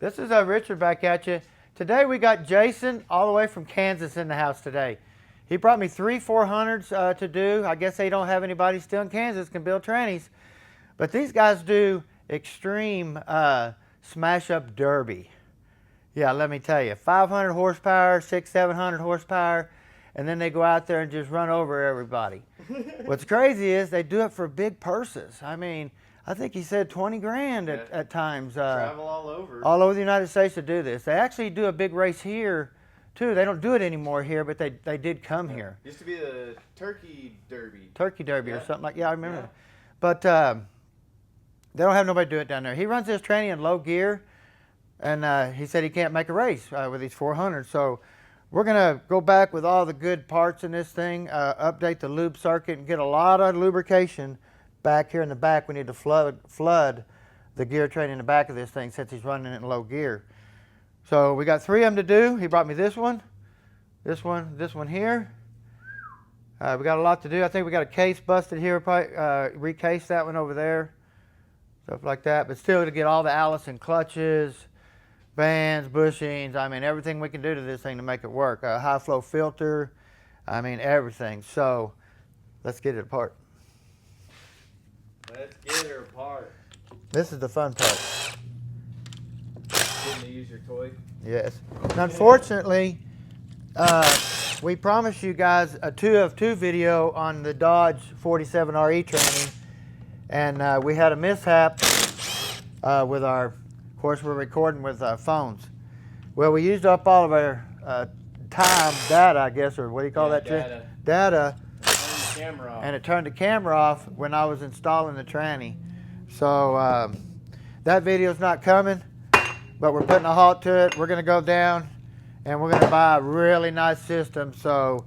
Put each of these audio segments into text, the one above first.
This is Richard back at you. Today we got Jason all the way from Kansas in the house today. He brought me 3 400s to do. I guess they don't have anybody still in Kansas can build trannies. But these guys do extreme smash-up derby. Yeah, let me tell you. 500 horsepower, 700 horsepower, and then they go out there and just run over everybody. What's crazy is they do it for big purses. I mean, I think he said 20 grand at times. Travel all over. All over the United States to do this. They actually do a big race here, too. They don't do it anymore here, but they did come here. Used to be the Turkey Derby. Turkey Derby or something like that. Yeah, I remember that. But they don't have nobody do it down there. He runs this tranny in low gear, and he said he can't make a race with these 400. So we're going to go back with all the good parts in this thing, update the lube circuit, and get a lot of lubrication back here in the back. We need to flood the gear train in the back of this thing since he's running it in low gear. So we got 3 of them to do. He brought me this one here. We got a lot to do. I think we got a case busted here. Probably recase that one over there. Stuff like that. But still to get all the Allison clutches, bands, bushings. I mean, everything we can do to this thing to make it work. A high flow filter. I mean, everything. So let's get it apart. Let's get her apart. This is the fun part. Getting to use your toy? Yes. Unfortunately, we promised you guys a 2 of 2 video on the Dodge 47RE training, and we had a mishap with our, of course we're recording with phones. Well, we used up all of our data, I guess, or what do you call that? Data. And it turned the camera off when I was installing the tranny. So that video's not coming, but we're putting a halt to it. We're going to go down and we're going to buy a really nice system so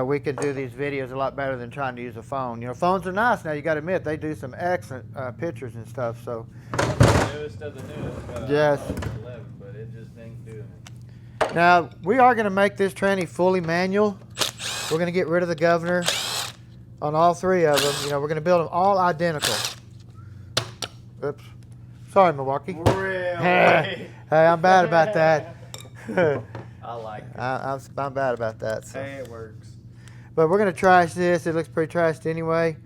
we can do these videos a lot better than trying to use a phone. You know, phones are nice now, you got to admit. They do some excellent pictures and stuff. So the newest of the newest. Yes. 11, but it just ain't doing it. Now, we are going to make this tranny fully manual. We're going to get rid of the governor on all 3 of them. You know, we're going to build them all identical. Oops. Sorry, Milwaukee. Really? Hey, I'm bad about that. I like it. I'm bad about that. So. Hey, it works. But we're going to trash this. It looks pretty trashed anyway.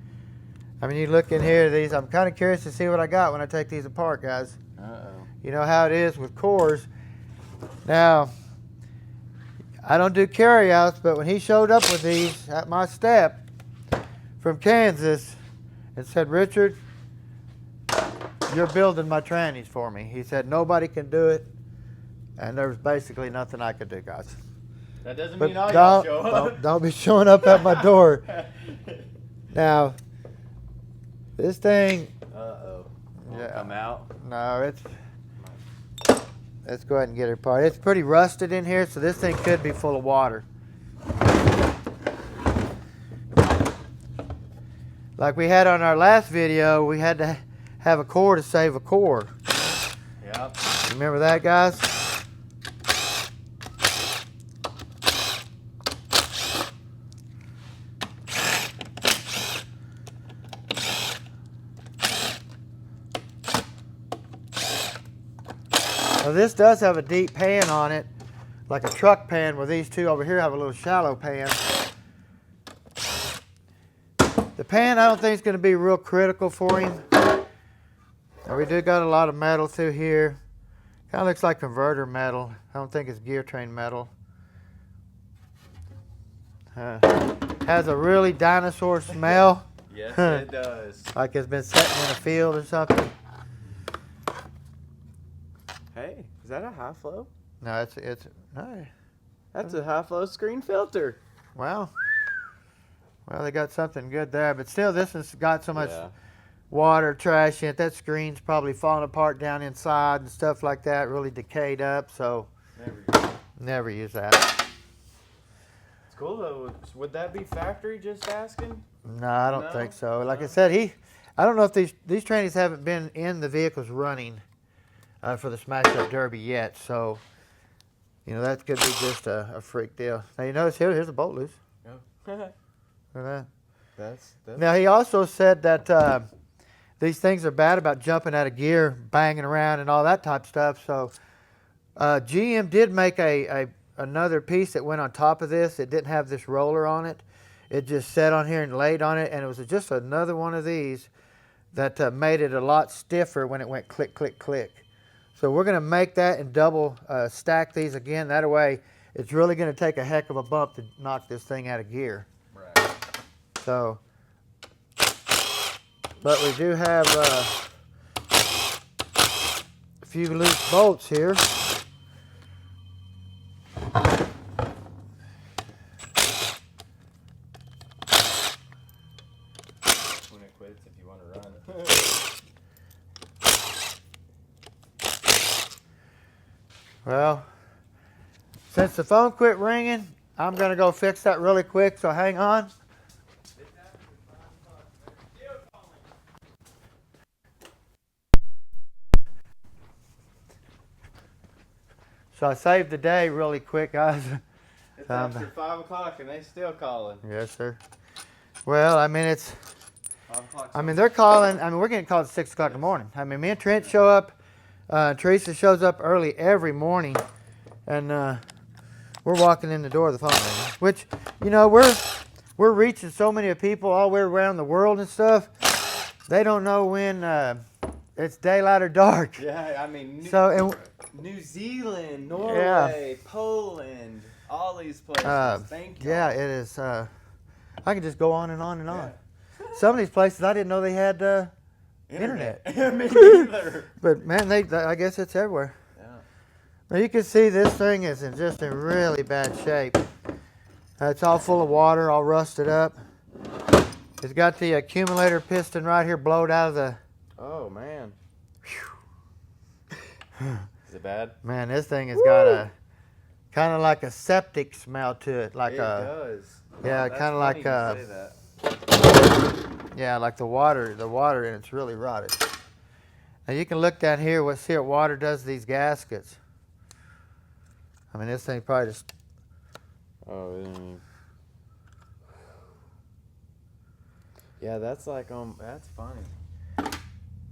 I mean, you look in here, these. I'm kind of curious to see what I got when I take these apart, guys. Uh-oh. You know how it is with cores. Now, I don't do carryouts, but when he showed up with these at my step from Kansas and said, Richard, you're building my trannies for me. He said, nobody can do it. And there was basically nothing I could do, guys. That doesn't But mean all y'all show up. don't be showing up at my door. Now, this thing. Uh-oh. Yeah. Come out. No, let's go ahead and get it apart. It's pretty rusted in here, so this thing could be full of water. Like we had on our last video, we had to have a core to save a core. Yep. Remember that, guys? Now this does have a deep pan on it, like a truck pan, where these 2 over here have a little shallow pan. The pan I don't think is going to be real critical for him. Now we do got a lot of metal through here. Kind of looks like converter metal. I don't think it's gear train metal. Has a really dinosaur smell. Yes, it does. Like it's been sitting in a field or something. Hey, is that a high flow? No, it's no. That's a high flow screen filter. Well, they got something good there, but still, this has got so much water, trash in it. That screen's probably falling apart down inside and stuff like that, really decayed up. So never use that. It's cool though. Would that be factory? Just asking. No, I don't think so. Like I said, I don't know if these trannies haven't been in the vehicles running for the Smash Up Derby yet. So, you know, that could be just a freak deal. Now you notice here's a bolt loose. Yeah. Look at that. That's Now he also said that these things are bad about jumping out of gear, banging around and all that type of stuff. So GM did make another piece that went on top of this. It didn't have this roller on it. It just sat on here and laid on it, and it was just another one of these that made it a lot stiffer when it went click, click, click. So we're going to make that and double stack these again. That way, it's really going to take a heck of a bump to knock this thing out of gear. Right. So, but we do have a few loose bolts here. When it quits, if you want to run. Well, since the phone quit ringing, I'm going to go fix that really quick, so hang on. So I saved the day really quick, guys. It's after 5 o'clock and they still calling. Yes, sir. Well, I mean, it's... 5 o'clock. I mean, they're calling. I mean, we're getting called at 6 o'clock in the morning. I mean, me and Trent show up. Teresa shows up early every morning, and we're walking in the door of the phone ringing. Which, you know, we're reaching so many people all the way around the world and stuff. They don't know when it's daylight or dark. Yeah, I mean, New Zealand, Norway, Poland, all these places. Thank you. Yeah, it is. I can just go on and on and on. Yeah. Some of these places I didn't know they had internet. Me neither. But man, I guess it's everywhere. Yeah. Now you can see this thing is in really bad shape. It's all full of water, all rusted up. It's got the accumulator piston right here blowed out of the... Oh, man. Is it bad? Man, this thing has got a kind of like a septic smell to it. Like it does. Yeah, That's kind of like funny you say that. yeah, like the water in it's really rotted. Now you can look down here, see what water does to these gaskets. I mean, this thing probably just... Oh, yeah, that's like, that's funny.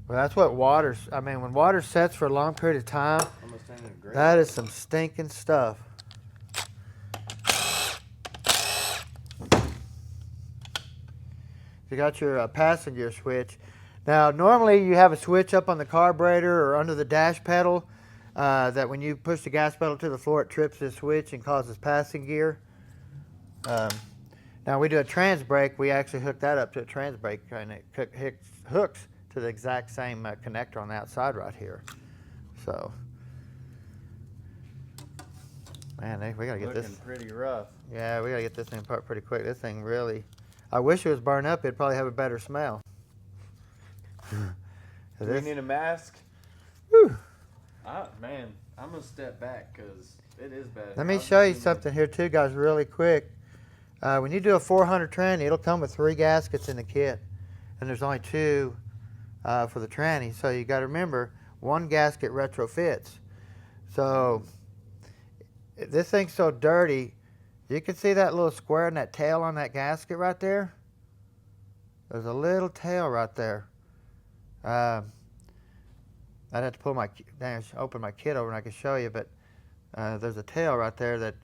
Well, that's what water's... I mean, when water sets for a long period of time, Almost turning to gray. that is some stinking stuff. You got your passenger switch. Now, normally you have a switch up on the carburetor or under the dash pedal that when you push the gas pedal to the floor, it trips this switch and causes passing gear. Now, we do a trans brake. We actually hook that up to a trans brake, and it hooks to the exact same connector on the outside right here. So, man, we got to get this. Looking pretty rough. Yeah, we got to get this thing apart pretty quick. This thing really... I wish it was burned up. It'd probably have a better smell. Do we need a mask? Whew. Man, I'm going to step back because it is bad. Let me show you something here too, guys, really quick. When you do a 400 tranny, it'll come with 3 gaskets in the kit. And there's only 2 for the tranny. So you got to remember, 1 gasket retrofits. So if this thing's so dirty, you can see that little square in that tail on that gasket right there? There's a little tail right there. I'd have to pull my, open my kit over and I can show you, but there's a tail right there that,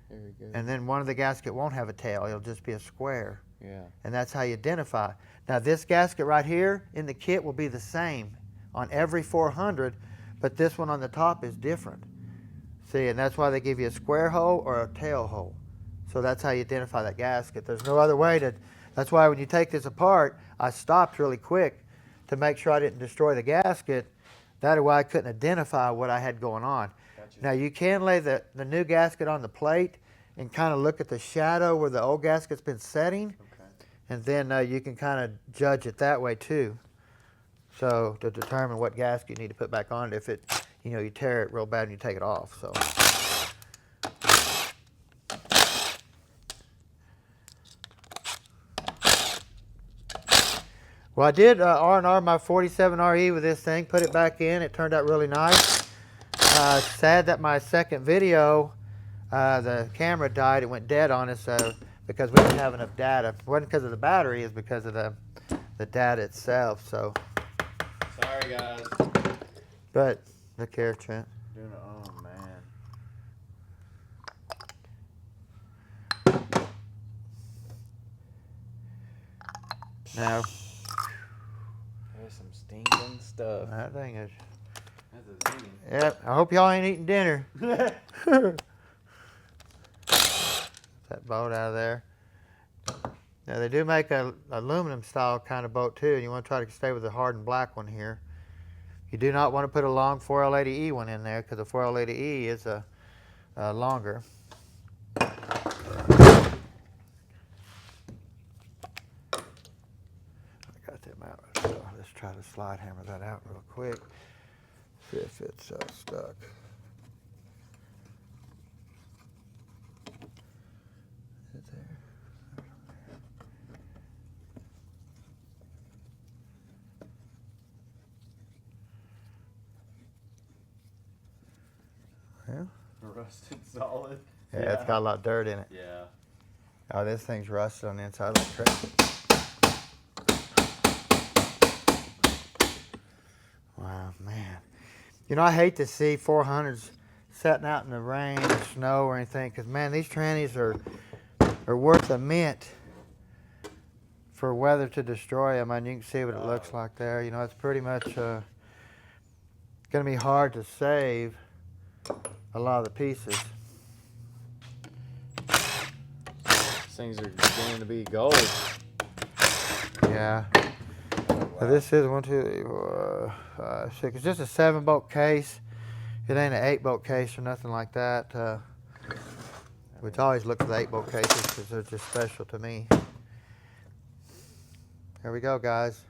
Here we go. and then one of the gasket won't have a tail. It'll just be a square. Yeah. And that's how you identify. Now this gasket right here in the kit will be the same on every 400, but this one on the top is different. See, and that's why they give you a square hole or a tail hole. So that's how you identify that gasket. There's no other way to, that's why when you take this apart, I stopped really quick to make sure I didn't destroy the gasket. That way I couldn't identify what I had going on. Gotcha. Now you can lay the new gasket on the plate and kind of look at the shadow where the old gasket's been setting. Okay. And then you can kind of judge it that way too. So to determine what gasket you need to put back on it if it, you know, you tear it real bad and you take it off. So. Well, I did R&R my 47RE with this thing, put it back in. It turned out really nice. Sad that my second video, the camera died. It went dead on us because we didn't have enough data. It wasn't because of the battery, it's because of the data itself. So. Sorry, guys. But look here, Trent. Doing it Now, there's some stinking stuff. that thing is. That's a zinging. Yep. I hope y'all ain't eating dinner. That boat out of there. Now they do make a aluminum style kind of boat too, and you want to try to stay with the hardened black one here. You do not want to put a long 4L80E one in there because the 4L80E is a longer. I got them out. So let's try to slide hammer that out real quick. See if it's stuck. Is it there? Yeah. Rusted solid. Yeah, it's got a lot of dirt in it. Yeah. Oh, this thing's rusted on the inside like crazy. Wow, man. You know, I hate to see 400s setting out in the rain or snow or anything, because, man, these trannies are worth a mint for weather to destroy them. And you can see what it looks like there. You know, it's pretty much going to be hard to save a lot of the pieces. These things are going to be gold. Yeah. So this is 1, 2, 3, 4, 5, 6. It's just a 7-bolt case. It ain't an 8-bolt case or nothing like that. Which I always look for the 8-bolt cases because they're just special to me. Here we go, guys.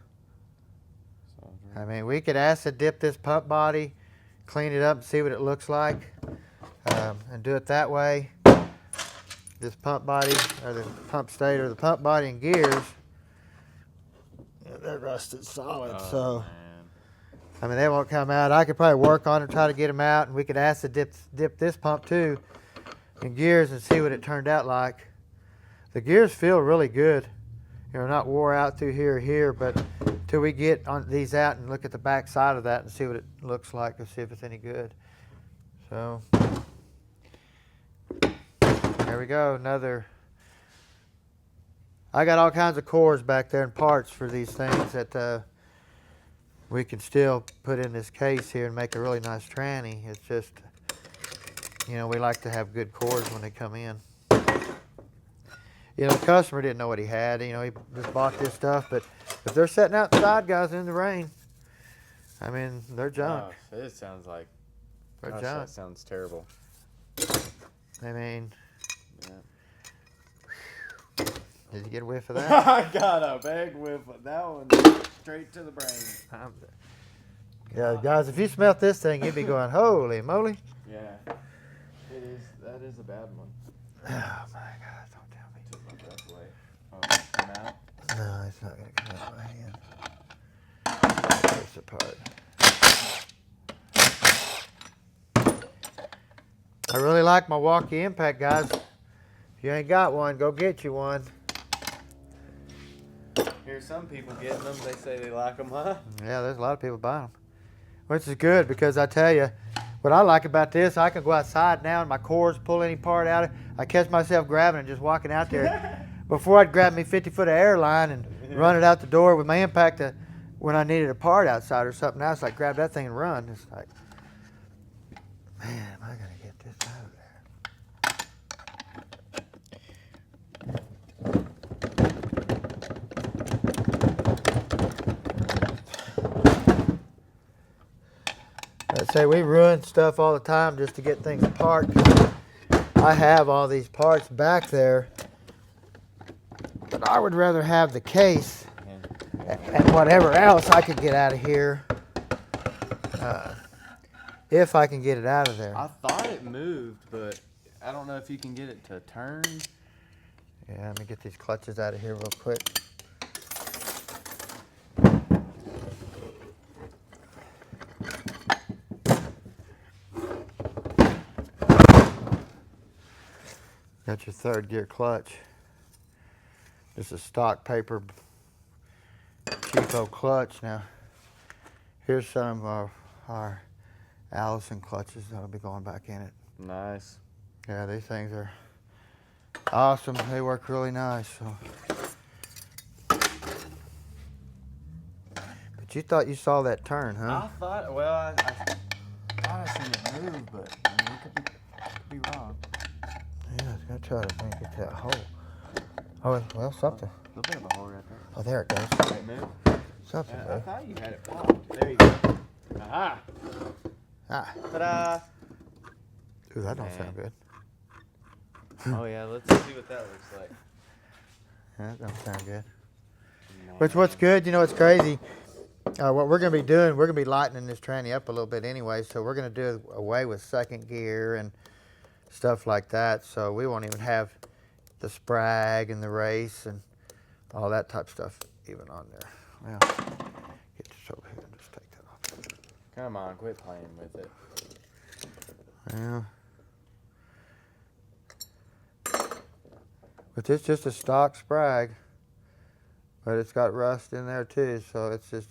I mean, we could acid dip this pump body, clean it up and see what it looks like, and do it that way. This pump body, or the pump stator, the pump body and gears, they're rusted solid, so man. I mean they won't come out. I could probably work on it, try to get them out, and we could acid dip this pump too in gears and see what it turned out like. The gears feel really good. You know, not wore out through here or here, but till we get on these out and look at the back side of that and see what it looks like and see if it's any good. So there we go, another. I got all kinds of cores back there and parts for these things that we can still put in this case here and make a really nice tranny. It's just, you know, we like to have good cores when they come in. You know, the customer didn't know what he had. You know, he just bought this stuff, but if they're sitting outside, guys, in the rain, I mean, they're junk. Oh, it sounds like, They're gosh, junk. that sounds terrible. I mean, Yeah. did you get a whiff of that? I got a big whiff of that one straight to the brain. Yeah, guys, if you smelt this thing, you'd be going, holy moly. Yeah, it is. That is a bad one. Oh, my God, don't tell me. Took my breath away. Oh, come out. No, it's not going to come out of my hand. Take this apart. I really like my Milwaukee Impact, guys. If you ain't got one, go get you one. Hear some people getting them. They say they like them, huh? Yeah, there's a lot of people buying them. Which is good because I tell you, what I like about this, I can go outside now and my cores pull any part out. I catch myself grabbing and just walking out there. Before I'd grab me 50-foot of airline and run it out the door with my Impact when I needed a part outside or something. Now it's like grab that thing and run. It's like, man, am I going to get this out of there? I'd say we ruin stuff all the time just to get things apart. I have all these parts back there, but I would rather have the case and whatever else I could get out of here, if I can get it out of there. I thought it moved, but I don't know if you can get it to turn. Yeah, let me get these clutches out of here real quick. Got your 3rd gear clutch. This is stock paper cheapo clutch. Now, here's some of our Allison clutches that'll be going back in it. Nice. Yeah, these things are awesome. They work really nice. So. But you thought you saw that turn, huh? I thought, well, I thought I seen it move, but I mean, it could be wrong. Yeah, I was gonna try to get that hole. Oh, well, something. A little bit of a hole right there. Oh, there it goes. Right, move. Something, I man. thought you had it blocked. There you go. Aha! Ah. Ta-da! Ooh, that don't Man. sound good. Oh yeah, let's see what that looks like. That don't sound good. Man. Which, what's good, you know, what's crazy? What we're going to be doing, we're going to be lightening this tranny up a little bit anyway, so we're going to do away with second gear and stuff like that, so we won't even have the sprag and the race and all that type of stuff even on there. Well, get this over here and just take that off. Come on, quit playing with it. Well, but it's just a stock sprag, but it's got rust in there too, so it's just...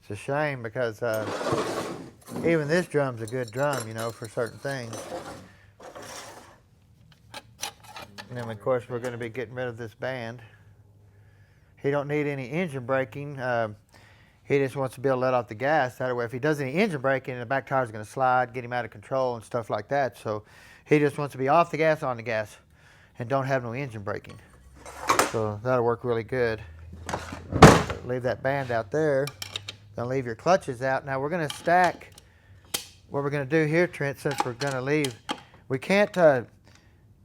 It's a shame because even this drum's a good drum, you know, for certain things. And then, of course, we're going to be getting rid of this band. He don't need any engine braking. He just wants to be able to let off the gas. That way, if he does any engine braking, the back tire's going to slide, get him out of control and stuff like that. So he just wants to be off the gas, on the gas, and don't have no engine braking. So that'll work really good. Leave that band out there. Gonna leave your clutches out. Now we're gonna stack. What we're gonna do here, Trent, since we're gonna leave, we can't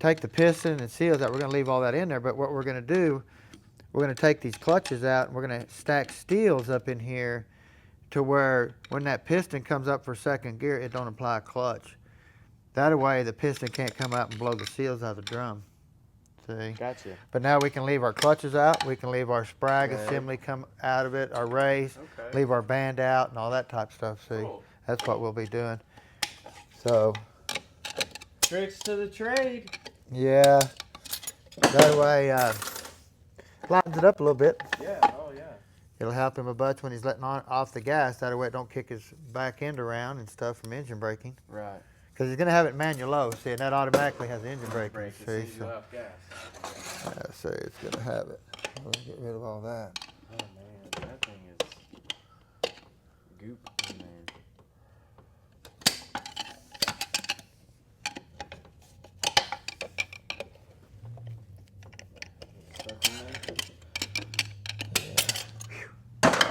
take the piston and seals out. We're gonna leave all that in there. But what we're gonna do, we're gonna take these clutches out and we're gonna stack steels up in here to where when that piston comes up for second gear, it don't apply a clutch. That way the piston can't come out and blow the seals out of the drum. See? Gotcha. But now we can leave our clutches out. We can leave our sprag assembly come out of it, our race, leave our band out and all that type of stuff. See, Cool. That's what we'll be doing. So, Tricks to the trade. yeah, that way lightens it up a little bit. Yeah, oh yeah. It'll help him a bunch when he's letting off the gas. That way it don't kick his back end around and stuff from engine braking. Right. Because he's going to have it manual low, see, and that automatically has engine braking. Brake See, as soon as you so, let off gas. yeah, see, it's going to have it. Let's get rid of all that. Oh man, that thing is goop in there. Stuck in there.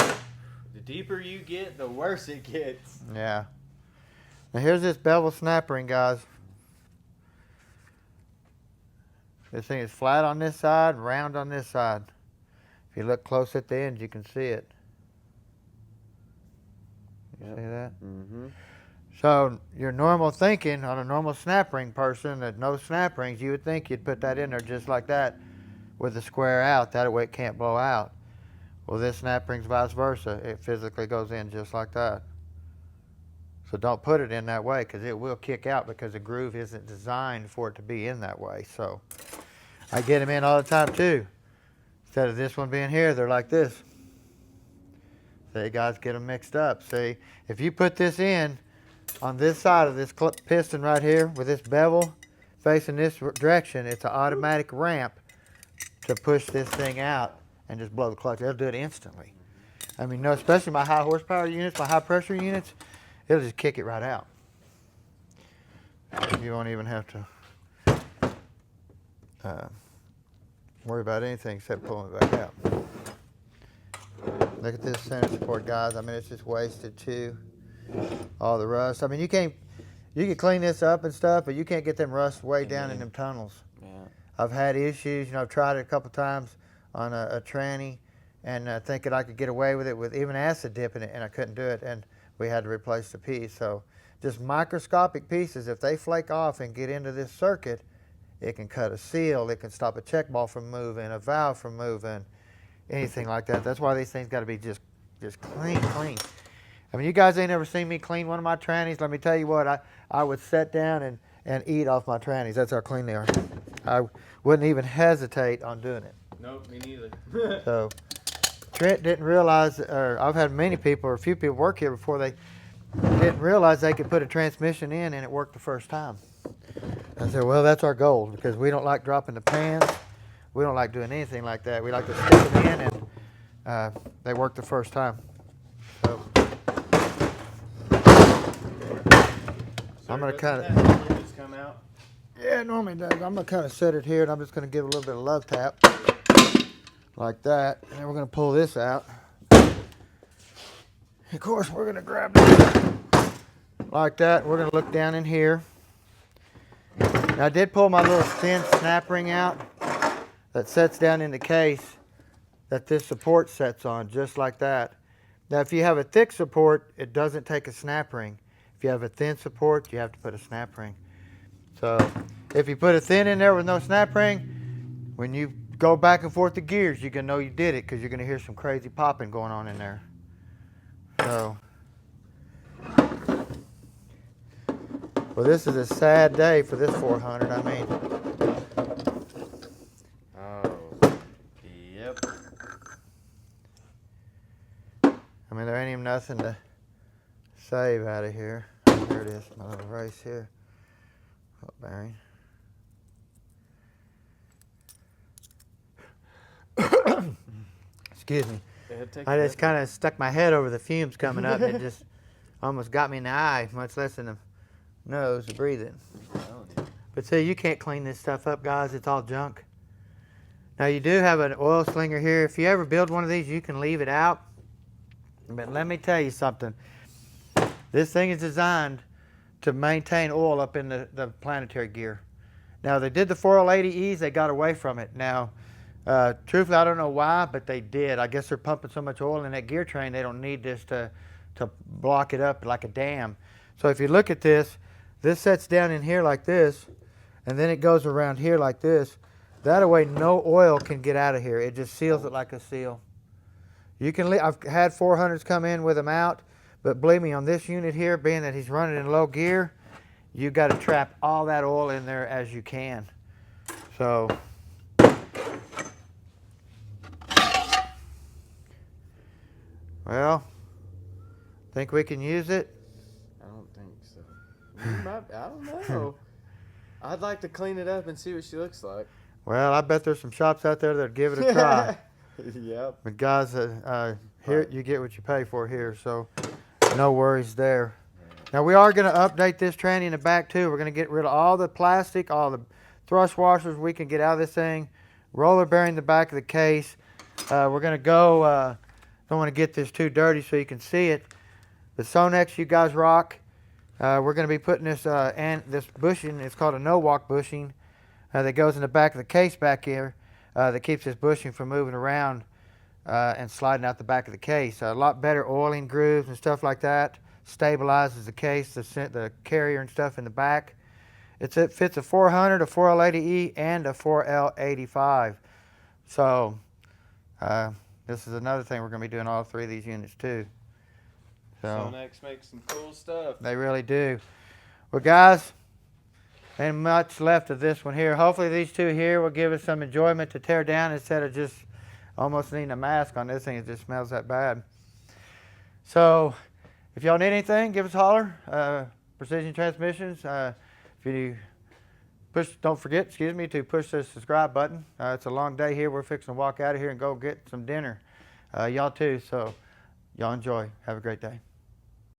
The deeper you get, the worse it gets. Yeah. Now here's this bevel snap ring, guys. This thing is flat on this side, round on this side. If you look close at the end, you can see it. You see that? Mm-hmm. So your normal thinking on a normal snap ring person that knows snap rings, you would think you'd put that in there just like that with the square out. That way it can't blow out. Well, this snap ring's vice versa. It physically goes in just like that. So don't put it in that way because it will kick out because the groove isn't designed for it to be in that way. So I get them in all the time too. Instead of this one being here, they're like this. See, guys get them mixed up. See, if you put this in on this side of this piston right here with this bevel facing this direction, it's an automatic ramp to push this thing out and just blow the clutch. It'll do it instantly. I mean, no, especially my high horsepower units, my high pressure units, it'll just kick it right out. You won't even have to worry about anything except pulling it back out. Look at this center support, guys. I mean, it's just wasted too. All the rust. I mean, you can clean this up and stuff, but you can't get them rust way down in them tunnels. Yeah. I've had issues. You know, I've tried it a couple times on a tranny, and thinking I could get away with it with even acid dip in it, and I couldn't do it, and we had to replace the piece. So, just microscopic pieces. If they flake off and get into this circuit, it can cut a seal. It can stop a check ball from moving, a valve from moving, anything like that. That's why these things got to be just clean. I mean, you guys ain't ever seen me clean one of my trannies. Let me tell you what, I would sit down and eat off my trannies. That's how clean they are. I wouldn't even hesitate on doing it. Nope, me neither. So Trent didn't realize, or I've had many people, or a few people work here before they didn't realize they could put a transmission in and it worked the first time. I said, well, that's our goal because we don't like dropping the pans. We don't like doing anything like that. We like to stick them in and they work the first time. So I'm going to kind of just come out. Yeah, it normally does. I'm going to kind of set it here, and I'm just going to give it a little bit of love tap, like that. And then we're going to pull this out. Of course, we're going to grab this like that. We're going to look down in here. Now, I did pull my little thin snap ring out that sets down in the case that this support sets on, just like that. Now, if you have a thick support, it doesn't take a snap ring. If you have a thin support, you have to put a snap ring. So if you put a thin in there with no snap ring, when you go back and forth the gears, you can know you did it because you're going to hear some crazy popping going on in there. So, well, this is a sad day for this 400. I mean, oh, yep. I mean, there ain't even nothing to save out of here. Here it is, my little race here. Oh, bearing. Excuse me. I just kind of stuck my head over the fumes coming up, and it just almost got me in the eye, much less in the nose to breathe it. But see, you can't clean this stuff up, guys. It's all junk. Now, you do have an oil slinger here. If you ever build one of these, you can leave it out. But let me tell you something. This thing is designed to maintain oil up in the planetary gear. Now, they did the 480Es, they got away from it. Now, truthfully, I don't know why, but they did. I guess they're pumping so much oil in that gear train, they don't need this to block it up like a dam. So if you look at this, this sets down in here like this, and then it goes around here like this. That way, no oil can get out of here. It just seals it like a seal. You can I've had 400s come in with them out, but believe me, on this unit here, being that he's running in low gear, you got to trap all that oil in there as you can. So, well, think we can use it? I don't think so. I don't know. I'd like to clean it up and see what she looks like. Well, I bet there's some shops out there that'll give it a try. Yep. But guys, here you get what you pay for here, so no worries there. Now we are going to update this tranny in the back too. We're going to get rid of all the plastic, all the thrust washers we can get out of this thing. Roller bearing the back of the case. We're going to go, don't want to get this too dirty so you can see it. The Sonex you guys rock. We're going to be putting this this bushing, it's called a no-walk bushing, that goes in the back of the case back here that keeps this bushing from moving around and sliding out the back of the case. A lot better oiling grooves and stuff like that. Stabilizes the case, the carrier and stuff in the back. It fits a 400, a 4L80E, and a 4L85. So this is another thing we're going to be doing all three of these units too. So Sonex makes some cool stuff. They really do. Well, guys, ain't much left of this one here. Hopefully these two here will give us some enjoyment to tear down instead of just almost needing a mask on this thing. It just smells that bad. So if y'all need anything, give us a holler. Precision Transmissions. If you don't forget, to push the subscribe button. It's a long day here. We're fixing to walk out of here and go get some dinner. Y'all too. So y'all enjoy. Have a great day.